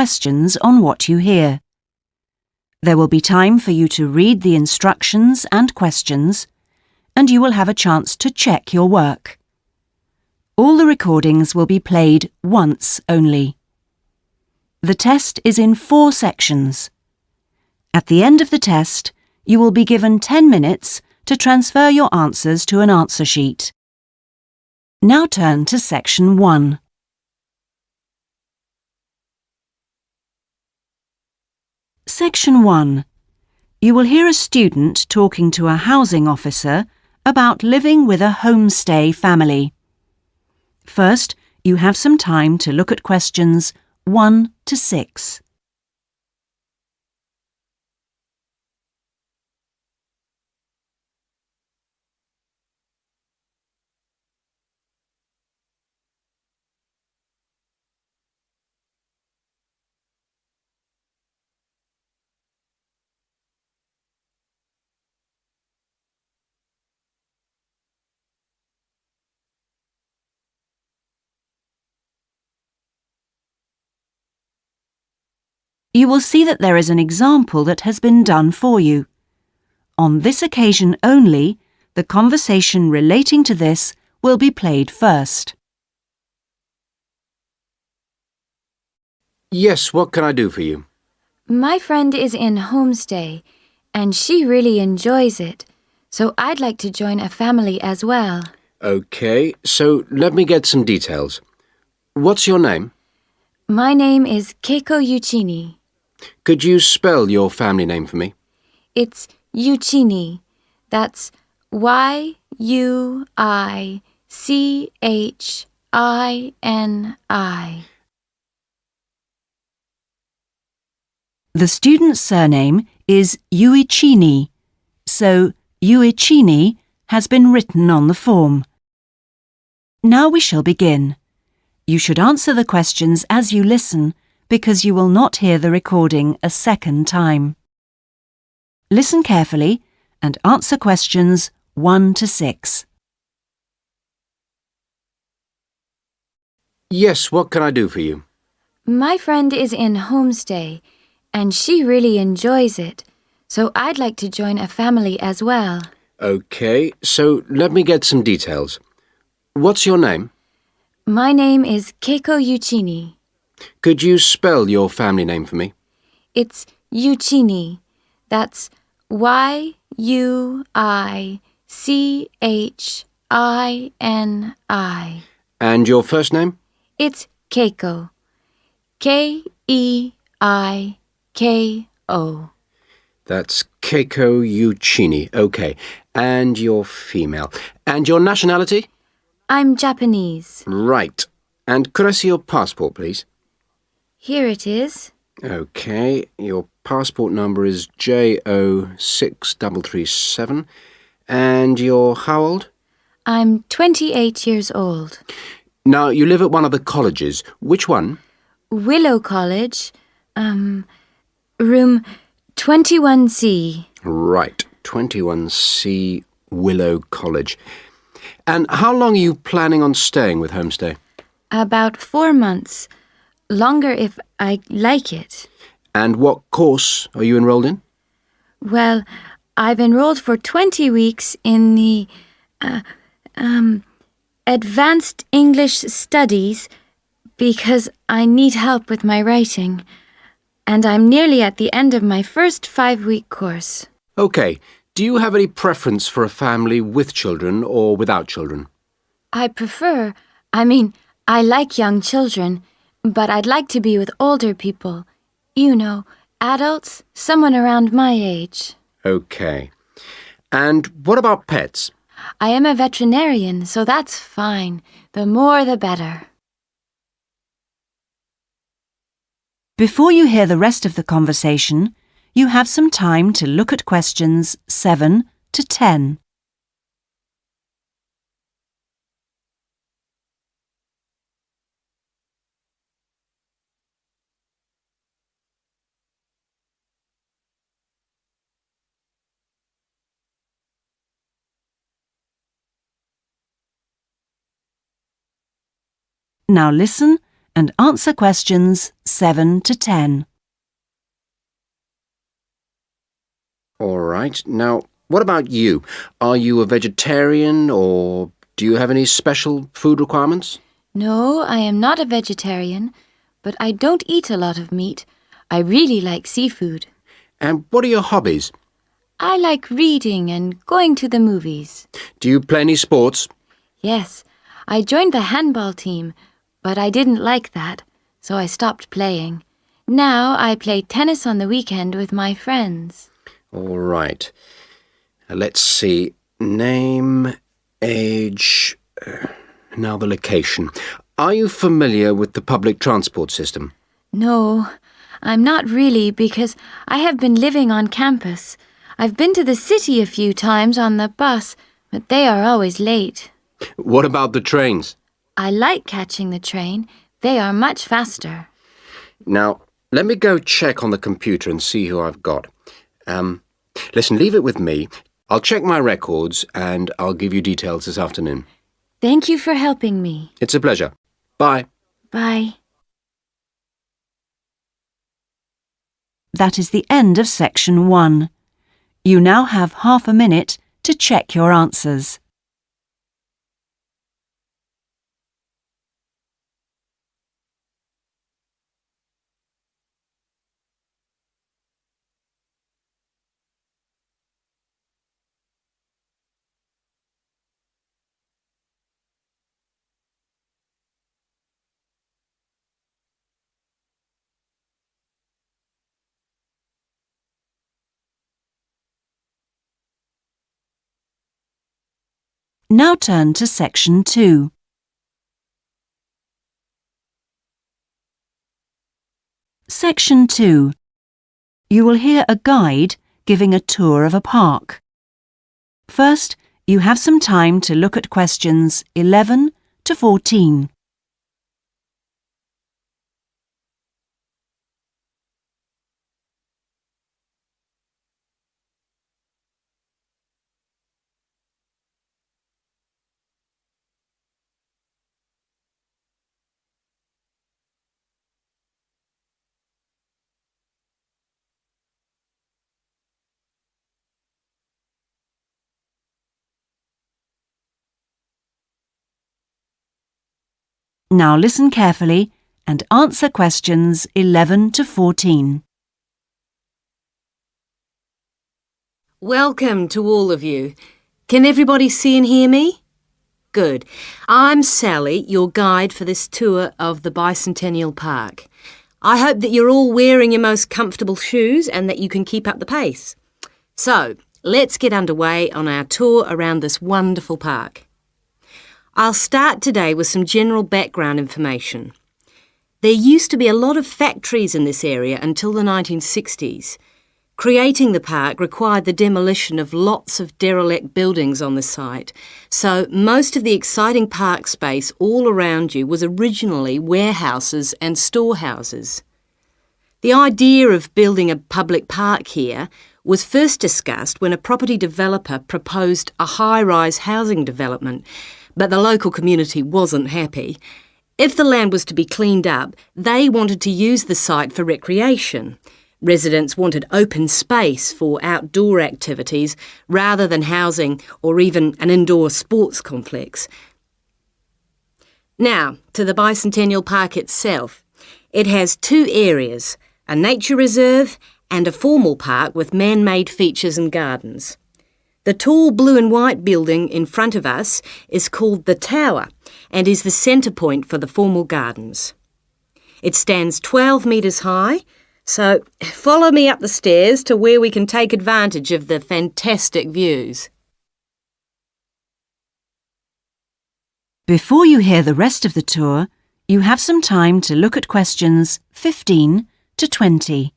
questions on what you hear. There will be time for you to read the instructions and questions, and you will have a chance to check your work. All the recordings will be played once only. The test is in 4 sections. At the end of the test, you will be given 10 minutes to transfer your answers to an answer sheet. Now turn to Section 1. Section 1. You will hear a student talking to a housing officer about living with a homestay family. First, you have some time to look at questions 1 to 6. You will see that there is an example that has been done for you. On this occasion only, the conversation relating to this will be played first. Yes, what can I do for you? My friend is in Homestay, and she really enjoys it, so I'd like to join a family as well. Okay, so let me get some details. What's your name? My name is Keiko Yuchini. Could you spell your family name for me? It's Yuchini. That's Yuichini. The student's surname is Yuchini, so Yuchini has been written on the form. Now we shall begin. You should answer the questions as you listen, because you will not hear the recording a second time. Listen carefully and answer questions 1 to 6. Yes, what can I do for you? My friend is in Homestay, and she really enjoys it, so I'd like to join a family as well. Okay, so let me get some details. What's your name? My name is Keiko Yuchini. Could you spell your family name for me? It's Yuchini. That's Yuichini. And your first name? It's Keiko. Keiko. That's Keiko Yuchini. Okay, and you're female. And your nationality? I'm Japanese. Right. And could I see your passport, please? Here it is. Okay, your passport number is JO6337. And you're how old? I'm 28 years old. Now, you live at one of the colleges. Which one? Willow College, room 21C. Right, 21C Willow College. And how long are you planning on staying with Homestay? About 4 months. Longer if I like it. And what course are you enrolled in? Well, I've enrolled for 20 weeks in the Advanced English Studies because I need help with my writing. And I'm nearly at the end of my first 5-week course. Okay. Do you have any preference for a family with children or without children? I like young children, but I'd like to be with older people. You know, adults, someone around my age. Okay. And what about pets? I am a veterinarian, so that's fine. The more the better. Before you hear the rest of the conversation, you have some time to look at questions 7 to 10. Now listen and answer questions 7 to 10. All right. Now, what about you? Are you a vegetarian or do you have any special food requirements? No, I am not a vegetarian, but I don't eat a lot of meat. I really like seafood. And what are your hobbies? I like reading and going to the movies. Do you play any sports? Yes, I joined the handball team, but I didn't like that, so I stopped playing. Now I play tennis on the weekend with my friends. All right. Let's see. Name, age, now the location. Are you familiar with the public transport system? No, I'm not really because I have been living on campus. I've been to the city a few times on the bus, but they are always late. What about the trains? I like catching the train. They are much faster. Now, let me go check on the computer and see who I've got. Listen, leave it with me. I'll check my records and I'll give you details this afternoon. Thank you for helping me. It's a pleasure. Bye. Bye. That is the end of section 1. You now have half a minute to check your answers. Now turn to section 2. Section 2. You will hear a guide giving a tour of a park. First, you have some time to look at questions 11 to 14. Now listen carefully and answer questions 11 to 14. Welcome to all of you. Can everybody see and hear me? Good. I'm Sally, your guide for this tour of the Bicentennial Park. I hope that you're all wearing your most comfortable shoes and that you can keep up the pace. So, let's get underway on our tour around this wonderful park. I'll start today with some general background information. There used to be a lot of factories in this area until the 1960s. Creating the park required the demolition of lots of derelict buildings on the site, so most of the exciting park space all around you was originally warehouses and storehouses. The idea of building a public park here was first discussed when a property developer proposed a high-rise housing development, but the local community wasn't happy. If the land was to be cleaned up, they wanted to use the site for recreation. Residents wanted open space for outdoor activities rather than housing or even an indoor sports complex. Now, to the Bicentennial Park itself. It has two areas, a nature reserve and a formal park with man-made features and gardens. The tall blue and white building in front of us is called the Tower and is the centre point for the formal gardens. It stands 12 metres high, so follow me up the stairs to where we can take advantage of the fantastic views. Before you hear the rest of the tour, you have some time to look at questions 15 to 20.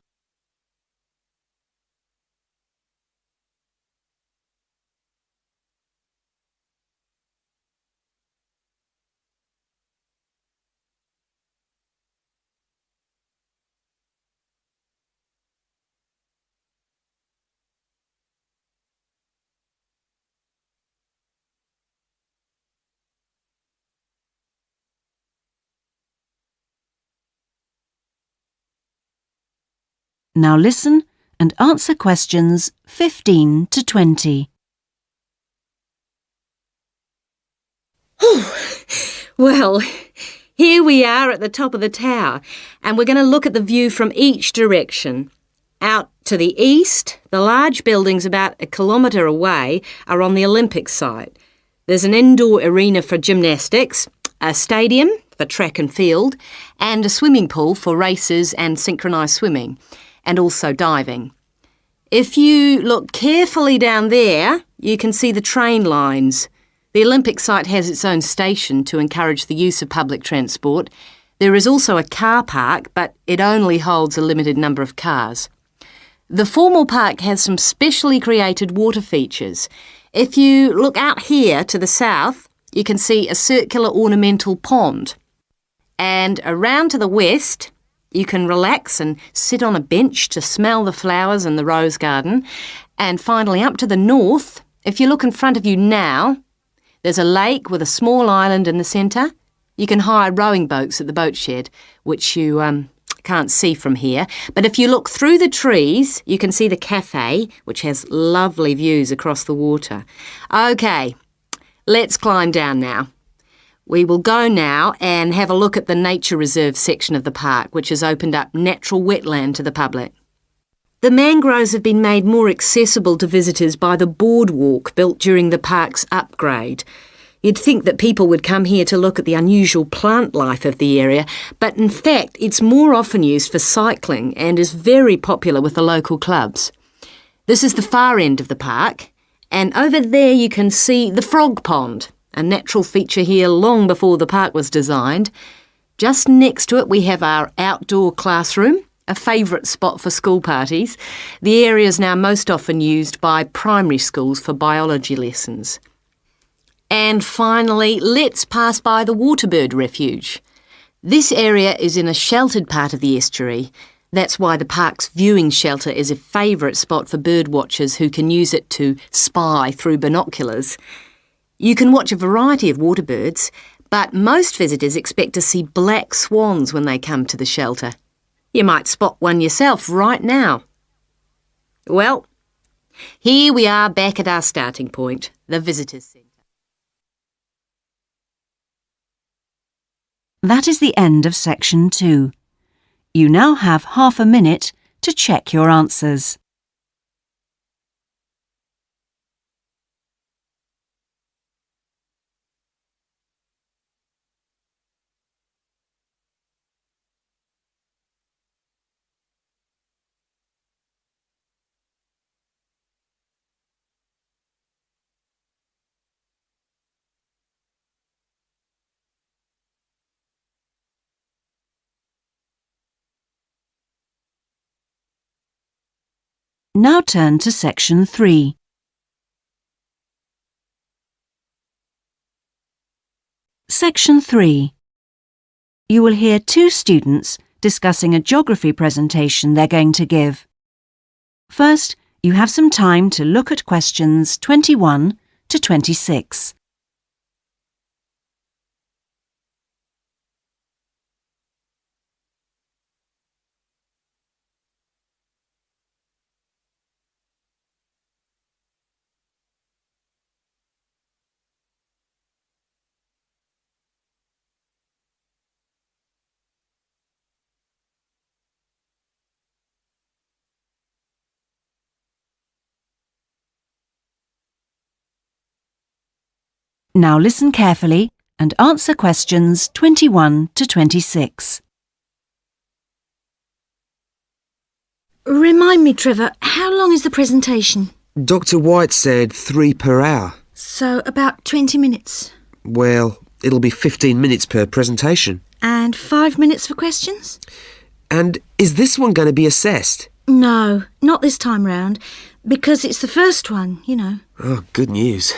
Now listen and answer questions 15 to 20. Well, here we are at the top of the tower, and we're going to look at the view from each direction. Out to the east, the large buildings about 1 kilometre away are on the Olympic site. There's an indoor arena for gymnastics, a stadium for track and field, and a swimming pool for races and synchronised swimming, and also diving. If you look carefully down there, you can see the train lines. The Olympic site has its own station to encourage the use of public transport. There is also a car park, but it only holds a limited number of cars. The formal park has some specially created water features. If you look out here to the south, you can see a circular ornamental pond. And around to the west, you can relax and sit on a bench to smell the flowers in the rose garden. And finally, up to the north, if you look in front of you now, there's a lake with a small island in the centre. You can hire rowing boats at the boat shed, which you can't see from here. But if you look through the trees, you can see the cafe, which has lovely views across the water. OK, let's climb down now. We will go now and have a look at the nature reserve section of the park, which has opened up natural wetland to the public. The mangroves have been made more accessible to visitors by the boardwalk built during the park's upgrade. You'd think that people would come here to look at the unusual plant life of the area, but in fact it's more often used for cycling and is very popular with the local clubs. This is the far end of the park, and over there you can see the frog pond, a natural feature here long before the park was designed. Just next to it we have our outdoor classroom, a favourite spot for school parties. The area is now most often used by primary schools for biology lessons. And finally, let's pass by the waterbird refuge. This area is in a sheltered part of the estuary. That's why the park's viewing shelter is a favourite spot for bird watchers who can use it to spy through binoculars. You can watch a variety of waterbirds, but most visitors expect to see black swans when they come to the shelter. You might spot one yourself right now. Well, here we are back at our starting point, the Visitors Centre. That is the end of section 2. You now have half a minute to check your answers. Now turn to section 3. Section 3. You will hear 2 students discussing a geography presentation they're going to give. First, you have some time to look at questions 21 to 26. Now listen carefully and answer questions 21 to 26. Remind me, Trevor, how long is the presentation? Dr. White said 3 per hour. So about 20 minutes. Well, it'll be 15 minutes per presentation. And 5 minutes for questions? And is this one going to be assessed? No, not this time round, because it's the first one, you know. Oh, good news.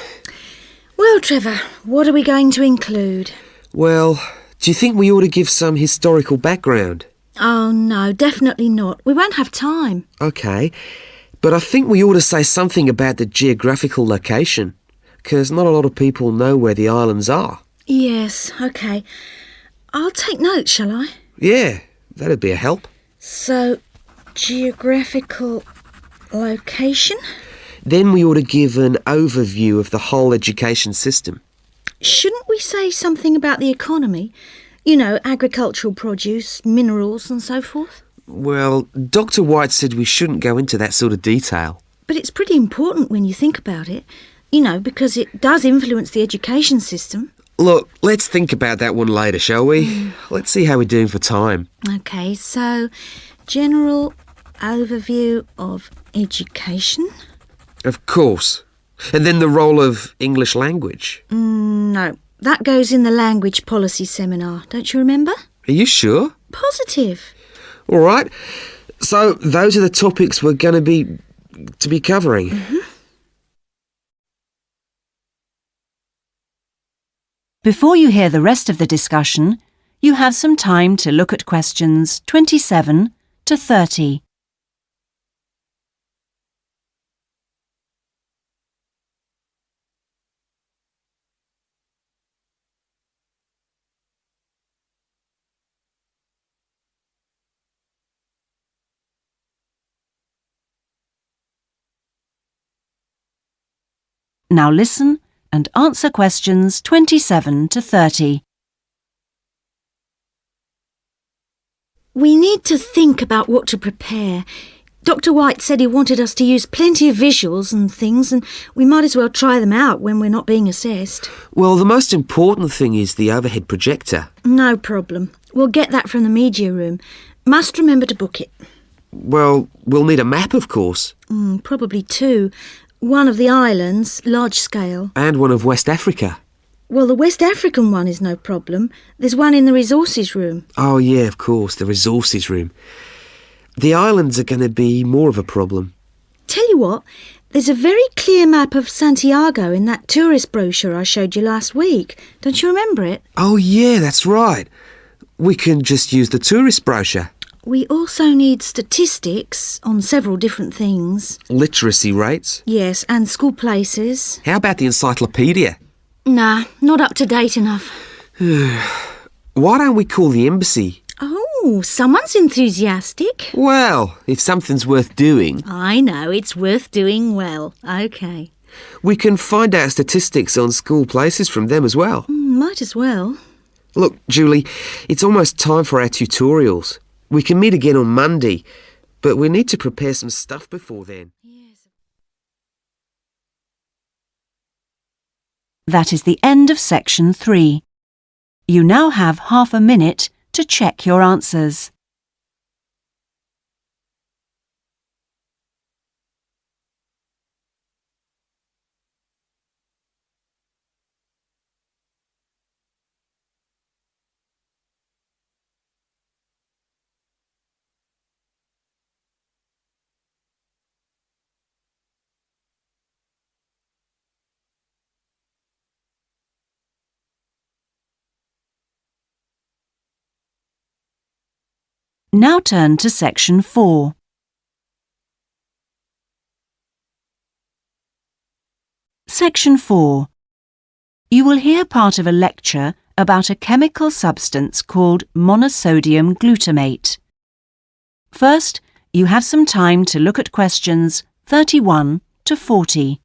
Well, Trevor, what are we going to include? Well, do you think we ought to give some historical background? Oh, no, definitely not. We won't have time. OK, but I think we ought to say something about the geographical location, because not a lot of people know where the islands are. Yes, OK. I'll take notes, shall I? Yeah, that'd be a help. So, Geographical location? Then we ought to give an overview of the whole education system. Shouldn't we say something about the economy? You know, agricultural produce, minerals and so forth? Well, Dr. White said we shouldn't go into that sort of detail. But it's pretty important when you think about it. You know, because it does influence the education system. Look, let's think about that one later, shall we? Let's see how we're doing for time. OK, so general overview of education? Of course. And then the role of English language. No, that goes in the language policy seminar, don't you remember? Are you sure? Positive. All right. So those are the topics we're going to be covering. Before you hear the rest of the discussion, you have some time to look at questions 27 to 30. Now listen and answer questions 27 to 30. We need to think about what to prepare. Dr. White said he wanted us to use plenty of visuals and things, and we might as well try them out when we're not being assessed. Well, the most important thing is the overhead projector. No problem. We'll get that from the media room. Must remember to book it. Well, we'll need a map, of course. Probably two. One of the islands, large scale. And one of West Africa. Well, the West African one is no problem. There's one in the resources room. Oh, yeah, of course, the resources room. The islands are going to be more of a problem. Tell you what, there's a very clear map of Santiago in that tourist brochure I showed you last week. Don't you remember it? Oh, yeah, that's right. We can just use the tourist brochure. We also need statistics on several different things. Literacy rates. Yes, and school places. How about the encyclopedia? Nah, not up to date enough. Why don't we call the embassy? Oh, someone's enthusiastic. Well, if something's worth doing. I know, it's worth doing well. OK. We can find out statistics on school places from them as well. Might as well. Look, Julie, it's almost time for our tutorials. We can meet again on Monday, but we need to prepare some stuff before then. That is the end of section 3. You now have half a minute to check your answers. Now turn to section 4. Section 4. You will hear part of a lecture about a chemical substance called monosodium glutamate. First, you have some time to look at questions 31 to 40.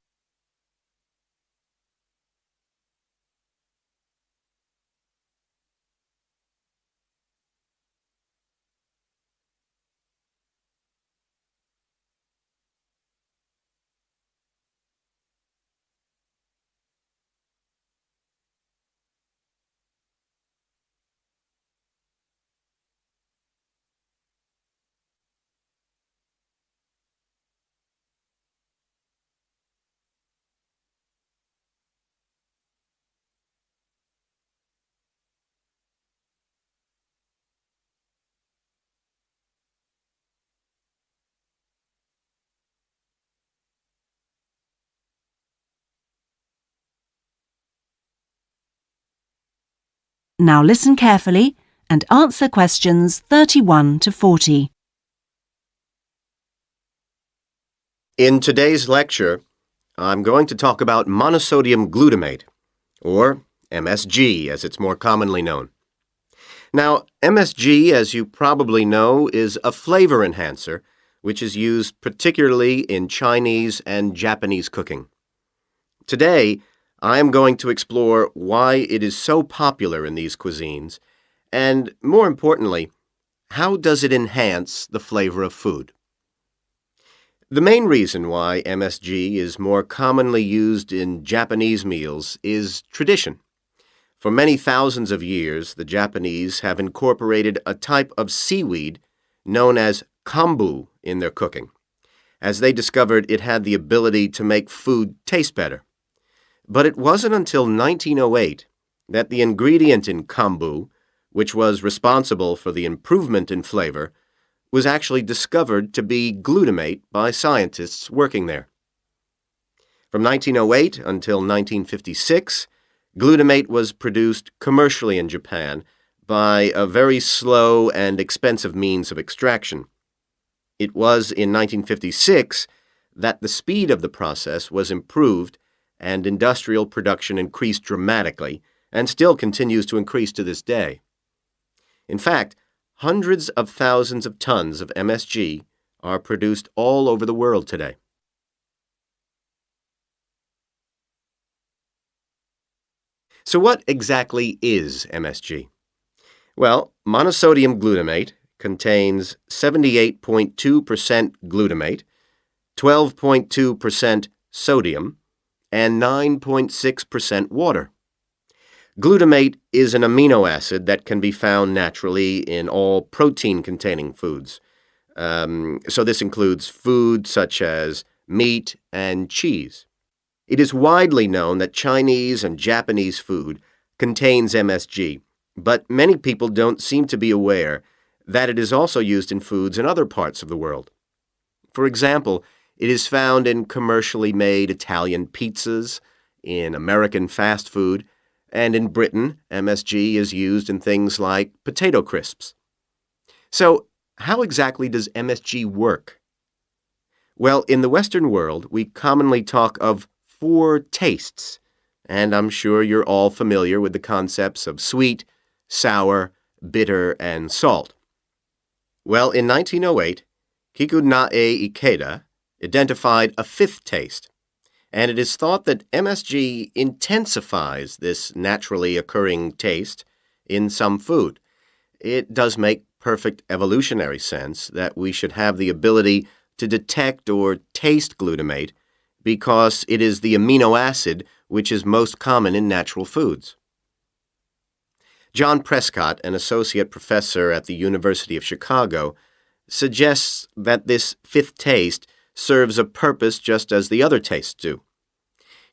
Now listen carefully and answer questions 31 to 40. In today's lecture, I'm going to talk about monosodium glutamate, or MSG as it's more commonly known. Now, MSG, as you probably know, is a flavor enhancer which is used particularly in Chinese and Japanese cooking. Today, I am going to explore why it is so popular in these cuisines, and more importantly, how does it enhance the flavor of food? The main reason why MSG is more commonly used in Japanese meals is tradition. For many thousands of years, the Japanese have incorporated a type of seaweed known as kombu in their cooking, as they discovered it had the ability to make food taste better. But it wasn't until 1908 that the ingredient in kombu, which was responsible for the improvement in flavor, was actually discovered to be glutamate by scientists working there. From 1908 until 1956, glutamate was produced commercially in Japan by a very slow and expensive means of extraction. It was in 1956 that the speed of the process was improved and industrial production increased dramatically and still continues to increase to this day. In fact, hundreds of thousands of tons of MSG are produced all over the world today. So what exactly is MSG? Well, monosodium glutamate contains 78.2% glutamate, 12.2% sodium, and 9.6% water. Glutamate is an amino acid that can be found naturally in all protein-containing foods. So this includes food such as meat and cheese. It is widely known that Chinese and Japanese food contains MSG, but many people don't seem to be aware that it is also used in foods in other parts of the world. For example, it is found in commercially made Italian pizzas, in American fast food, and in Britain, MSG is used in things like potato crisps. So, how exactly does MSG work? Well, in the Western world, we commonly talk of 4 tastes, and I'm sure you're all familiar with the concepts of sweet, sour, bitter, and salt. Well, in 1908, Kikunae Ikeda identified a 5th taste, and it is thought that MSG intensifies this naturally occurring taste in some food. It does make perfect evolutionary sense that we should have the ability to detect or taste glutamate because it is the amino acid which is most common in natural foods. John Prescott, an associate professor at the University of Chicago, suggests that this 5th taste serves a purpose just as the other tastes do.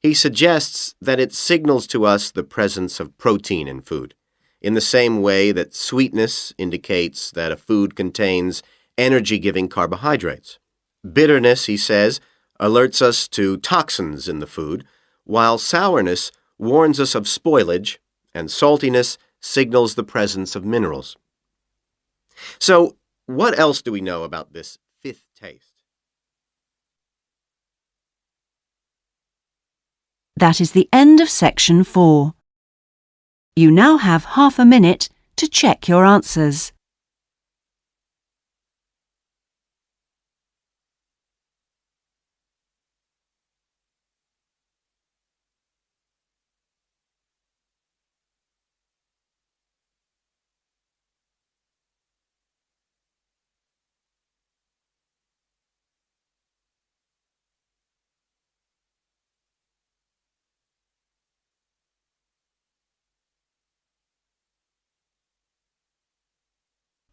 He suggests that it signals to us the presence of protein in food, in the same way that sweetness indicates that a food contains energy-giving carbohydrates. Bitterness, he says, alerts us to toxins in the food, while sourness warns us of spoilage, and saltiness signals the presence of minerals. So, what else do we know about this 5th taste? That is the end of section 4. You now have half a minute to check your answers.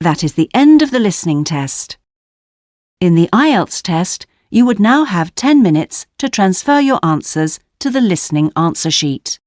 That is the end of the listening test. In the Ielts test, you would now have 10 minutes to transfer your answers to the listening answer sheet.